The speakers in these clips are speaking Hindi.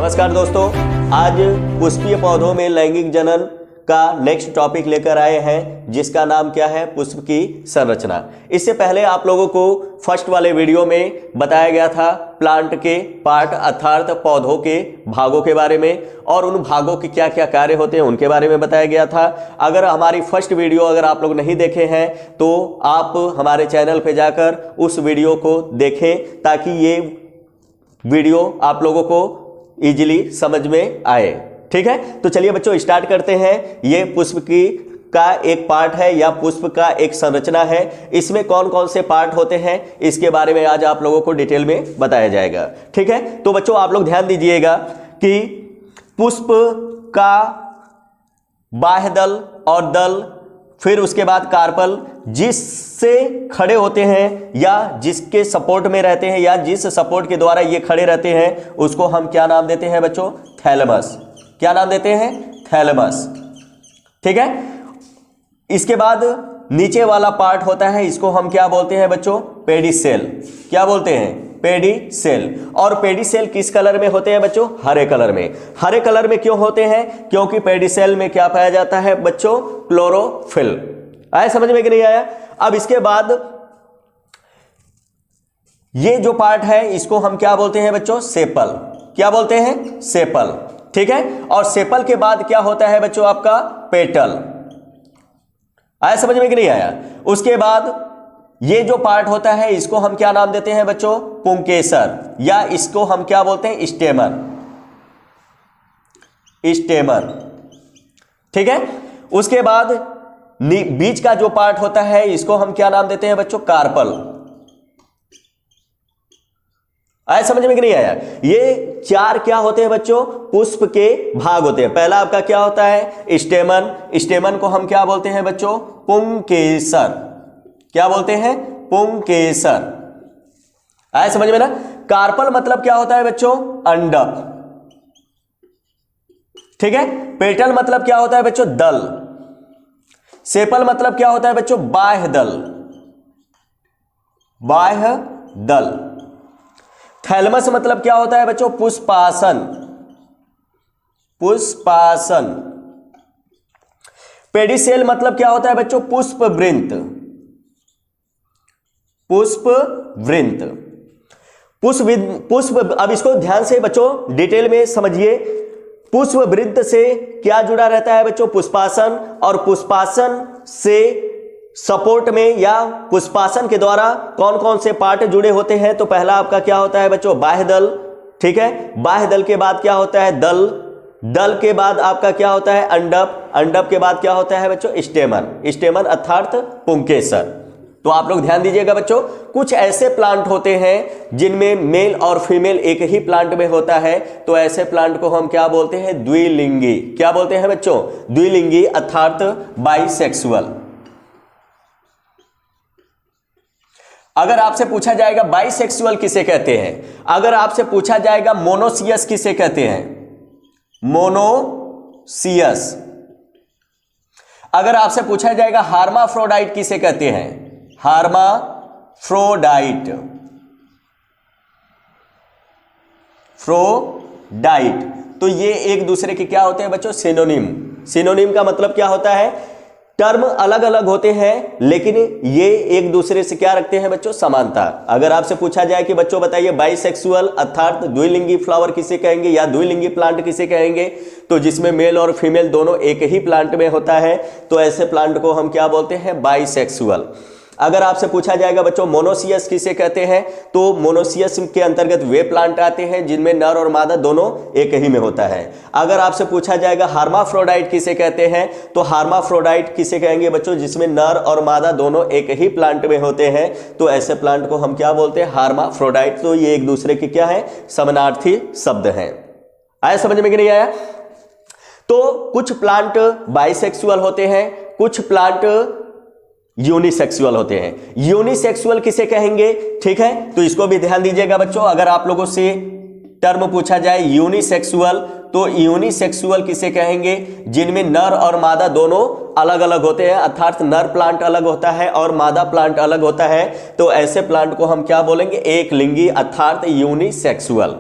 नमस्कार दोस्तों, आज पुष्पीय पौधों में लैंगिक जनन का नेक्स्ट टॉपिक लेकर आए हैं, जिसका नाम क्या है, पुष्प की संरचना। इससे पहले आप लोगों को फर्स्ट वाले वीडियो में बताया गया था प्लांट के पार्ट अर्थात पौधों के भागों के बारे में, और उन भागों के क्या क्या कार्य होते हैं उनके बारे में बताया गया था। अगर हमारी फर्स्ट वीडियो अगर आप लोग नहीं देखे हैं तो आप हमारे चैनल पे जाकर उस वीडियो को देखें, ताकि ये वीडियो आप लोगों को इजीली समझ में आए। ठीक है, तो चलिए बच्चों स्टार्ट करते हैं। ये पुष्प की का एक पार्ट है या पुष्प का एक संरचना है। इसमें कौन कौन से पार्ट होते हैं इसके बारे में आज आप लोगों को डिटेल में बताया जाएगा। ठीक है, तो बच्चों आप लोग ध्यान दीजिएगा कि पुष्प का बाह्य दल और दल, फिर उसके बाद कार्पल, जिससे खड़े होते हैं या जिसके सपोर्ट में रहते हैं या जिस सपोर्ट के द्वारा ये खड़े रहते हैं, उसको हम क्या नाम देते हैं बच्चों, थैलेमस। क्या नाम देते हैं, थैलेमस। ठीक है, इसके बाद नीचे वाला पार्ट होता है, इसको हम क्या बोलते हैं बच्चों, पेडिसेल। क्या बोलते हैं, पेडिसेल। और पेडिसेल किस कलर में होते हैं बच्चों, हरे कलर में। हरे कलर में क्यों होते हैं, क्योंकि पेडिसेल में क्या पाया जाता है बच्चों, क्लोरोफिल। आया समझ में कि नहीं आया। अब इसके बाद ये जो पार्ट है इसको हम क्या बोलते हैं बच्चों, सेपल। क्या बोलते हैं, सेपल। ठीक है, और सेपल के बाद क्या होता है बच्चों, आपका पेटल। आया समझ में कि नहीं आया। उसके बाद ये जो पार्ट होता है इसको हम क्या नाम देते हैं बच्चों, पुंकेसर, या इसको हम क्या बोलते हैं, स्टेमन। स्टेमन। ठीक है, उसके बाद बीच का जो पार्ट होता है इसको हम क्या नाम देते हैं बच्चों, कार्पल। आया समझ में कि नहीं आया। ये चार क्या होते हैं बच्चों, पुष्प के भाग होते हैं। पहला आपका क्या होता है, स्टेमन। स्टेमन को हम क्या बोलते हैं बच्चों, पुंकेसर। क्या बोलते हैं, पुंकेसर। आया समझ में ना। कार्पल मतलब क्या होता है बच्चों, अंडक। ठीक है, पेटल मतलब क्या होता है बच्चों, दल। सेपल मतलब क्या होता है बच्चों, बाह्य दल। बाह्य दल। थैलमस मतलब क्या होता है बच्चों, पुष्पासन। पुष्पासन। पेडिसेल मतलब क्या होता है बच्चों, पुष्पवृंत। पुष्पवृंत। पुष्प अब इसको ध्यान से बच्चों डिटेल में समझिए। पुष्पवृंत से क्या जुड़ा रहता है बच्चों, पुष्पासन। और पुष्पासन से सपोर्ट में या पुष्पासन के द्वारा कौन कौन से पार्ट जुड़े होते हैं, तो पहला आपका क्या होता है बच्चों, बाह्य दल। ठीक है, बाह्य दल के बाद क्या होता है, दल। दल के बाद आपका क्या होता है, अंडप। अंडप के बाद क्या होता है बच्चों, स्टेमन। स्टेमन अर्थात पुंकेसर। तो आप लोग ध्यान दीजिएगा बच्चों, कुछ ऐसे प्लांट होते हैं जिनमें मेल और फीमेल एक ही प्लांट में होता है, तो ऐसे प्लांट को हम क्या बोलते हैं, द्विलिंगी। क्या बोलते हैं बच्चों, द्विलिंगी अर्थात बाइसेक्सुअल। अगर आपसे पूछा जाएगा बाइसेक्सुअल किसे कहते हैं, अगर आपसे पूछा जाएगा मोनोसियस किसे कहते हैं, मोनोसियस। अगर आपसे पूछा जाएगा हार्माफ्रोडाइट किसे कहते हैं, हार्माफ्रोडाइट। फ्रोडाइट। तो ये एक दूसरे के क्या होते हैं बच्चों, सिनोनिम। सिनोनिम का मतलब क्या होता है, टर्म अलग अलग होते हैं लेकिन ये एक दूसरे से क्या रखते हैं बच्चों, समानता। अगर आपसे पूछा जाए कि बच्चों बताइए बाइसेक्सुअल अर्थात द्विलिंगी फ्लावर किसे कहेंगे या द्विलिंगी प्लांट किसे कहेंगे, तो जिसमें मेल और फीमेल दोनों एक ही प्लांट में होता है, तो ऐसे प्लांट को हम क्या बोलते हैं, बाइसेक्सुअल। अगर आपसे पूछा जाएगा बच्चों मोनोसियस किसे कहते हैं, तो मोनोसियस के अंतर्गत वे प्लांट आते हैं जिनमें नर और मादा दोनों एक ही में होता है। अगर आपसे पूछा जाएगा हार्माफ्रोडाइट किसे कहते हैं, तो हार्माफ्रोडाइट किसे कहेंगे बच्चों, जिसमें नर और मादा दोनों एक ही प्लांट में होते हैं, तो ऐसे प्लांट को हम क्या बोलते हैं, हार्माफ्रोडाइट। तो ये एक दूसरे के क्या है, समानार्थी शब्द हैं। आया समझ में कि नहीं आया। तो कुछ प्लांट बाइसेक्सुअल होते हैं, कुछ प्लांट यूनिसेक्सुअल होते हैं। यूनिसेक्सुअल किसे कहेंगे, ठीक है, तो इसको भी ध्यान दीजिएगा बच्चों। अगर आप लोगों से टर्म पूछा जाए यूनिसेक्सुअल, तो यूनिसेक्सुअल किसे कहेंगे, जिनमें नर और मादा दोनों अलग अलग होते हैं, अर्थात नर प्लांट अलग होता है और मादा प्लांट अलग होता है, तो ऐसे प्लांट को हम क्या बोलेंगे, एक लिंगी अर्थात यूनिसेक्सुअल।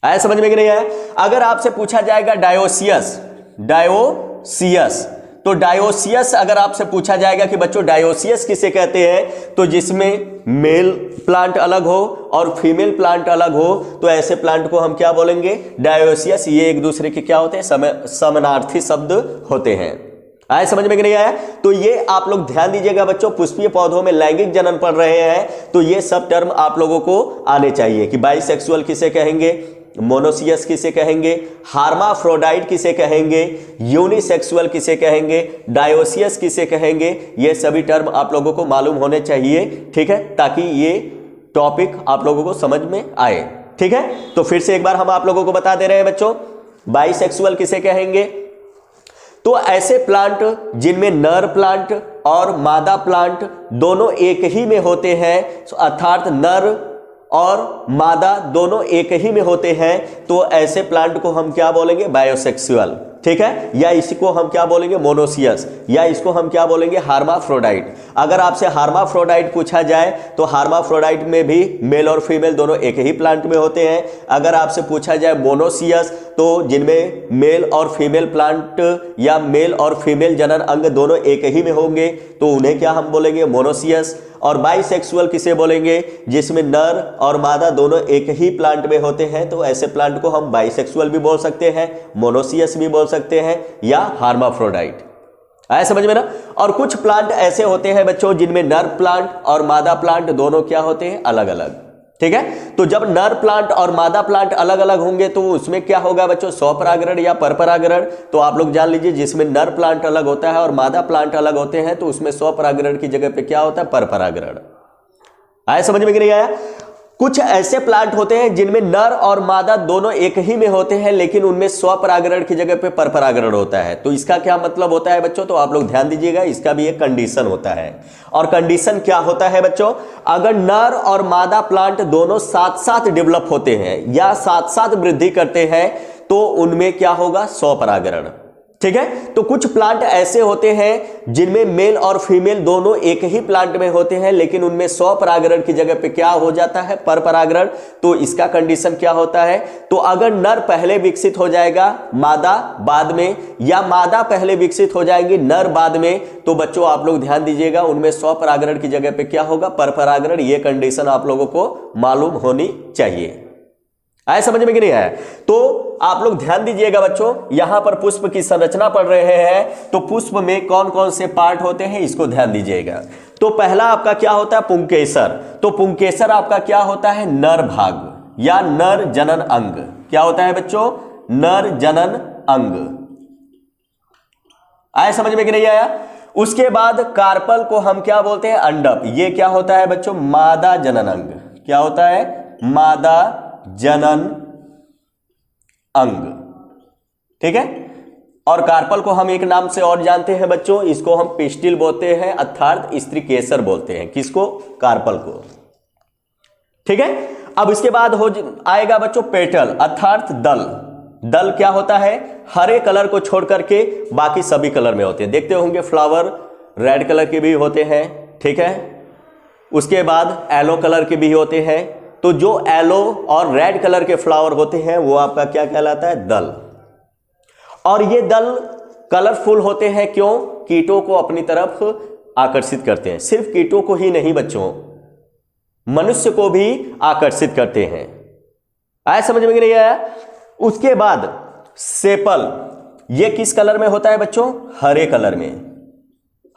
आया समझ में कि नहीं आया? अगर आपसे पूछा जाएगा डायोसियस, डायोसियस, तो डायोसियस अगर आपसे पूछा जाएगा कि बच्चों डायोसियस किसे कहते हैं, तो जिसमें मेल प्लांट अलग हो और फीमेल प्लांट अलग हो, तो ऐसे प्लांट को हम क्या बोलेंगे? डायोसियस। ये एक दूसरे के क्या होते हैं? समानार्थी शब्द होते हैं। आया समझ में कि नहीं आया? तो ये आप लोग ध्यान दीजिएगा बच्चों, पुष्पीय पौधों में लैंगिक जनन पढ़ रहे हैं तो ये सब टर्म आप लोगों को आने चाहिए कि बाइसेक्सुअल किसे कहेंगे, मोनोसियस किसे कहेंगे, हार्माफ्रोडाइट किसे कहेंगे, यूनिसेक्सुअल किसे कहेंगे, डायोसियस किसे कहेंगे। ये सभी टर्म आप लोगों को मालूम होने चाहिए, ठीक है, ताकि ये टॉपिक आप लोगों को समझ में आए। ठीक है, तो फिर से एक बार हम आप लोगों को बता दे रहे हैं बच्चों, बाइसेक्सुअल किसे कहेंगे? तो ऐसे प्लांट जिनमें नर प्लांट और मादा प्लांट दोनों एक ही में होते हैं, अर्थात नर और मादा दोनों एक ही में होते हैं, तो ऐसे प्लांट को हम क्या बोलेंगे? बायोसेक्सुअल। ठीक है, या इसको हम क्या बोलेंगे? मोनोसियस, या इसको हम क्या बोलेंगे? हार्माफ्रोडाइट। अगर आपसे हार्माफ्रोडाइट पूछा जाए तो हार्माफ्रोडाइट में भी मेल और फीमेल दोनों एक ही प्लांट में होते हैं। अगर आपसे पूछा जाए मोनोसियस, तो जिनमें मेल और फीमेल प्लांट या मेल और फीमेल जनन अंग दोनों एक ही में होंगे, तो उन्हें क्या हम बोलेंगे? मोनोसियस। और बाइसेक्सुअल किसे बोलेंगे? जिसमें नर और मादा दोनों एक ही प्लांट में होते हैं, तो ऐसे प्लांट को हम बाइसेक्सुअल भी बोल सकते हैं, मोनोसियस भी बोल सकते हैं, या हार्माफ्रोडाइट। आया समझ में ना? और कुछ प्लांट ऐसे होते हैं बच्चों जिनमें नर प्लांट और मादा प्लांट दोनों क्या होते हैं? अलग अलग। ठीक है, तो जब नर प्लांट और मादा प्लांट अलग अलग होंगे तो उसमें क्या होगा बच्चों? स्वपरागण या परपरागण। तो आप लोग जान लीजिए, जिसमें नर प्लांट अलग होता है और मादा प्लांट अलग होते हैं, तो उसमें स्वपरागण की जगह पे क्या होता है? परपरागण। आया समझ में कि नहीं आया? कुछ ऐसे प्लांट होते हैं जिनमें नर और मादा दोनों एक ही में होते हैं, लेकिन उनमें स्वपरागण की जगह पे परपरागण होता है। तो इसका क्या मतलब होता है बच्चों? तो आप लोग ध्यान दीजिएगा, इसका भी एक कंडीशन होता है। और कंडीशन क्या होता है बच्चों? अगर नर और मादा प्लांट दोनों साथ साथ डेवलप होते हैं या साथ साथ वृद्धि करते हैं, तो उनमें क्या होगा? स्वपरागण। ठीक है, तो कुछ प्लांट ऐसे होते हैं जिनमें मेल और फीमेल दोनों एक ही प्लांट में होते हैं, लेकिन उनमें स्वपरागण की जगह पे क्या हो जाता है? परपरागण। तो इसका कंडीशन क्या होता है? तो अगर नर पहले विकसित हो जाएगा, मादा बाद में, या मादा पहले विकसित हो जाएंगी, नर बाद में, तो बच्चों आप लोग ध्यान दीजिएगा, उनमें स्वपरागण की जगह पे क्या होगा? परपरागण। ये कंडीशन आप लोगों को मालूम होनी चाहिए। आया समझ में कि नहीं आया? तो आप लोग ध्यान दीजिएगा बच्चों, यहां पर पुष्प की संरचना पढ़ रहे हैं, तो पुष्प में कौन कौन से पार्ट होते हैं इसको ध्यान दीजिएगा। तो पहला आपका क्या होता है? पुंकेसर। तो पुंकेसर आपका क्या होता है? नर भाग या नर जनन अंग। क्या होता है बच्चों? नर जनन अंग। आया समझ में कि नहीं आया? उसके बाद कार्पल को हम क्या बोलते हैं? अंडप। ये क्या होता है बच्चों? मादा जनन अंग। क्या होता है? मादा जनन अंग। ठीक है, और कार्पल को हम एक नाम से और जानते हैं बच्चों, इसको हम पिस्टिल बोलते हैं, अर्थात स्त्री केसर बोलते हैं। किसको? कार्पल को। ठीक है, अब इसके बाद हो आएगा बच्चों पेटल, अर्थात दल। दल क्या होता है? हरे कलर को छोड़ करके बाकी सभी कलर में होते हैं। देखते होंगे फ्लावर रेड कलर के भी होते हैं। ठीक है, उसके बाद येलो कलर के भी होते हैं। तो जो येलो और रेड कलर के फ्लावर होते हैं वो आपका क्या कहलाता है? दल। और ये दल कलरफुल होते हैं, क्यों? कीटों को अपनी तरफ आकर्षित करते हैं। सिर्फ कीटों को ही नहीं बच्चों, मनुष्य को भी आकर्षित करते हैं। आया समझ में कि नहीं आया? उसके बाद सेपल, ये किस कलर में होता है बच्चों? हरे कलर में।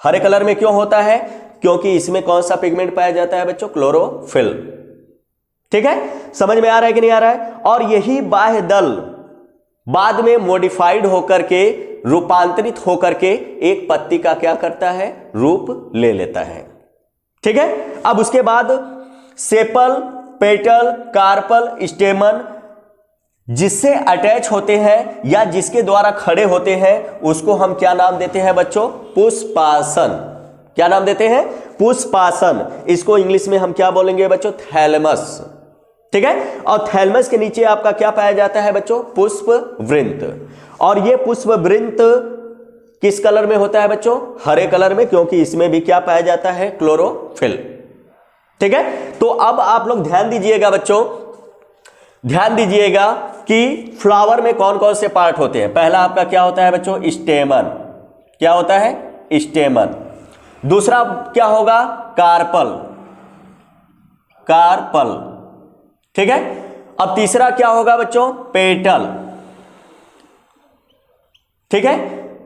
हरे कलर में क्यों होता है? क्योंकि इसमें कौन सा पिगमेंट पाया जाता है बच्चों? क्लोरोफिल। ठीक है, समझ में आ रहा है कि नहीं आ रहा है? और यही बाह्य दल बाद में मॉडिफाइड होकर के, रूपांतरित होकर के एक पत्ती का क्या करता है? रूप ले लेता है। ठीक है, अब उसके बाद सेपल, पेटल, कार्पल, स्टेमन जिससे अटैच होते हैं या जिसके द्वारा खड़े होते हैं, उसको हम क्या नाम देते हैं बच्चों? पुष्पासन। क्या नाम देते हैं? पुष्पासन। इसको इंग्लिश में हम क्या बोलेंगे बच्चों? थैलेमस। ठीक है, और थैलेमस के नीचे आपका क्या पाया जाता है बच्चों? पुष्प वृंत। और ये पुष्प वृंत किस कलर में होता है बच्चों? हरे कलर में, क्योंकि इसमें भी क्या पाया जाता है? क्लोरोफिल। ठीक है, तो अब आप लोग ध्यान दीजिएगा बच्चों, ध्यान दीजिएगा कि फ्लावर में कौन कौन से पार्ट होते हैं। पहला आपका क्या होता है बच्चों, स्टेमन। क्या होता है, स्टेमन। दूसरा क्या होगा, कार्पल, कार्पल, ठीक है। अब तीसरा क्या होगा बच्चों, पेटल, ठीक है।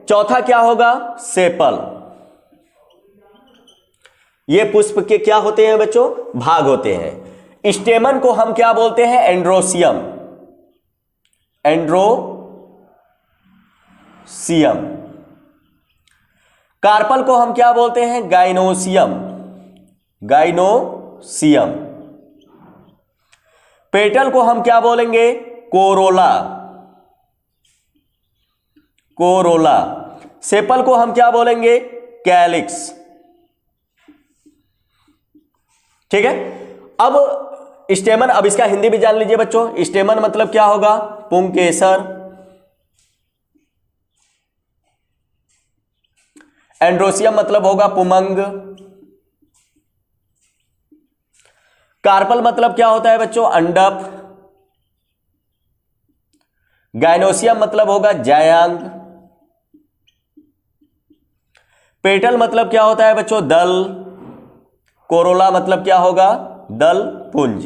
चौथा क्या होगा, सेपल। ये पुष्प के क्या होते हैं बच्चों, भाग होते हैं। स्टेमन को हम क्या बोलते हैं, एंड्रोसियम, एंड्रोसियम। कार्पल को हम क्या बोलते हैं, गाइनोसियम, गाइनोसियम। पेटल को हम क्या बोलेंगे, कोरोला, कोरोला। सेपल को हम क्या बोलेंगे, कैलिक्स, ठीक है। अब स्टेमन, अब इसका हिंदी भी जान लीजिए बच्चों। स्टेमन मतलब क्या होगा, पुंकेसर। एंड्रोसियम मतलब होगा पुमंग। कार्पल मतलब क्या होता है बच्चों, अंडप। गाइनोसियम मतलब होगा जायांग। पेटल मतलब क्या होता है बच्चों, दल। कोरोला मतलब क्या होगा, दल पुंज,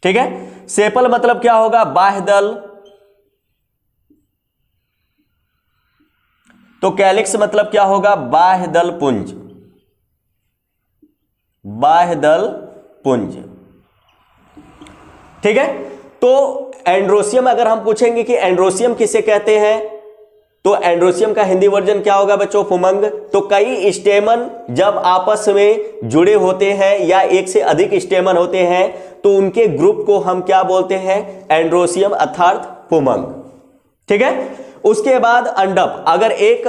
ठीक है। सेपल मतलब क्या होगा, बाह्य दल। तो कैलिक्स मतलब क्या होगा, बाह्य दल पुंज, बाह्य दल पुंज, ठीक है। तो एंड्रोसियम अगर हम पूछेंगे कि एंड्रोसियम किसे कहते हैं, तो एंड्रोसियम का हिंदी वर्जन क्या होगा बच्चों, पुमंग। तो कई स्टेमन जब आपस में जुड़े होते हैं या एक से अधिक स्टेमन होते हैं तो उनके ग्रुप को हम क्या बोलते हैं, एंड्रोसियम अर्थात पुमंग, ठीक है। उसके बाद अंडप, अगर एक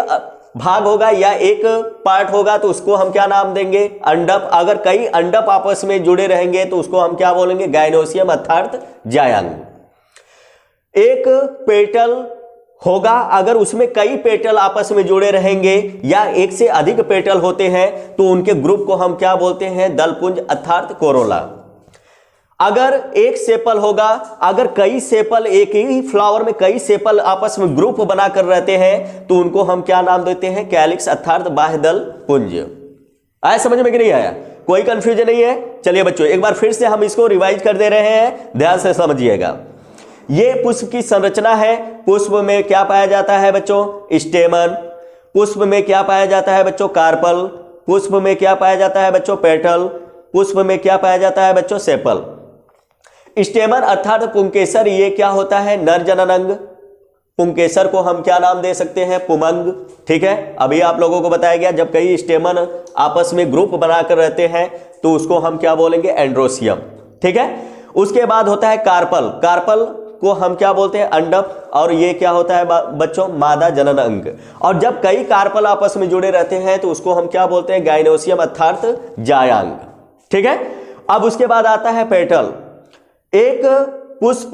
भाग होगा या एक पार्ट होगा तो उसको हम क्या नाम देंगे, अंडप। अगर कई अंडप आपस में जुड़े रहेंगे तो उसको हम क्या बोलेंगे, गाइनोसियम अर्थात जायांग। एक पेटल होगा, अगर उसमें कई पेटल आपस में जुड़े रहेंगे या एक से अधिक पेटल होते हैं तो उनके ग्रुप को हम क्या बोलते हैं, दलपुंज अर्थात कोरोला। अगर एक सेपल होगा, अगर कई सेपल, एक ही फ्लावर में कई सेपल आपस में ग्रुप बनाकर रहते हैं तो उनको हम क्या नाम देते हैं, कैलिक्स अर्थात बाह्य दल पुंज। आया समझ में कि नहीं आया, कोई कंफ्यूजन नहीं है। चलिए बच्चों एक बार फिर से हम इसको रिवाइज कर दे रहे हैं, ध्यान से समझिएगा। ये पुष्प की संरचना है। पुष्प में क्या पाया जाता है बच्चों, स्टेमन। पुष्प में क्या पाया जाता है बच्चों, कार्पल। पुष्प में क्या पाया जाता है बच्चों, पेटल। पुष्प में क्या पाया जाता है बच्चों, सेपल। स्टेमन अर्थात पुंकेसर, ये क्या होता है, नर जनन अंग। पुंकेसर को हम क्या नाम दे सकते हैं, पुमंग, ठीक है। अभी आप लोगों को बताया गया जब कई स्टेमन आपस में ग्रुप बनाकर रहते हैं तो उसको हम क्या बोलेंगे, एंड्रोसियम, ठीक है। उसके बाद होता है कार्पल। कार्पल को हम क्या बोलते हैं, अंडप। और ये क्या होता है बच्चों, मादा जनन अंग। और जब कई कार्पल आपस में जुड़े रहते हैं तो उसको हम क्या बोलते हैं, गाइनोसियम अर्थात जायांग, ठीक है। अब उसके बाद आता है पेटल। एक पुष्प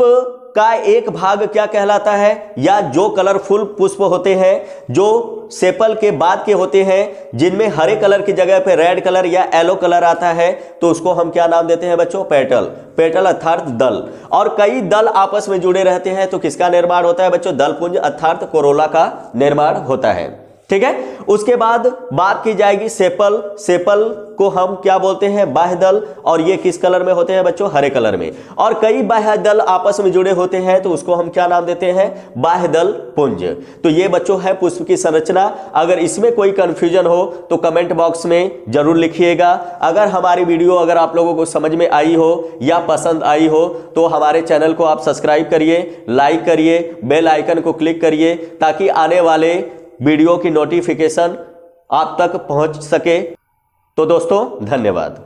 का एक भाग क्या कहलाता है, या जो कलरफुल पुष्प होते हैं जो सेपल के बाद के होते हैं, जिनमें हरे कलर की जगह पे रेड कलर या येलो कलर आता है तो उसको हम क्या नाम देते हैं बच्चों, पेटल। पेटल अर्थात दल। और कई दल आपस में जुड़े रहते हैं तो किसका निर्माण होता है बच्चों, दलपुंज अर्थात कोरोला का निर्माण होता है, ठीक है। उसके बाद बात की जाएगी सेपल। सेपल को हम क्या बोलते हैं, बाह्य दल। और ये किस कलर में होते हैं बच्चों, हरे कलर में। और कई बाह्य दल आपस में जुड़े होते हैं तो उसको हम क्या नाम देते हैं, बाह्य दल पुंज। तो ये बच्चों है पुष्प की संरचना। अगर इसमें कोई कंफ्यूजन हो तो कमेंट बॉक्स में जरूर लिखिएगा। अगर हमारी वीडियो अगर आप लोगों को समझ में आई हो या पसंद आई हो तो हमारे चैनल को आप सब्सक्राइब करिए, लाइक करिए, बेल आइकन को क्लिक करिए ताकि आने वाले वीडियो की नोटिफिकेशन आप तक पहुंच सके। तो दोस्तों धन्यवाद।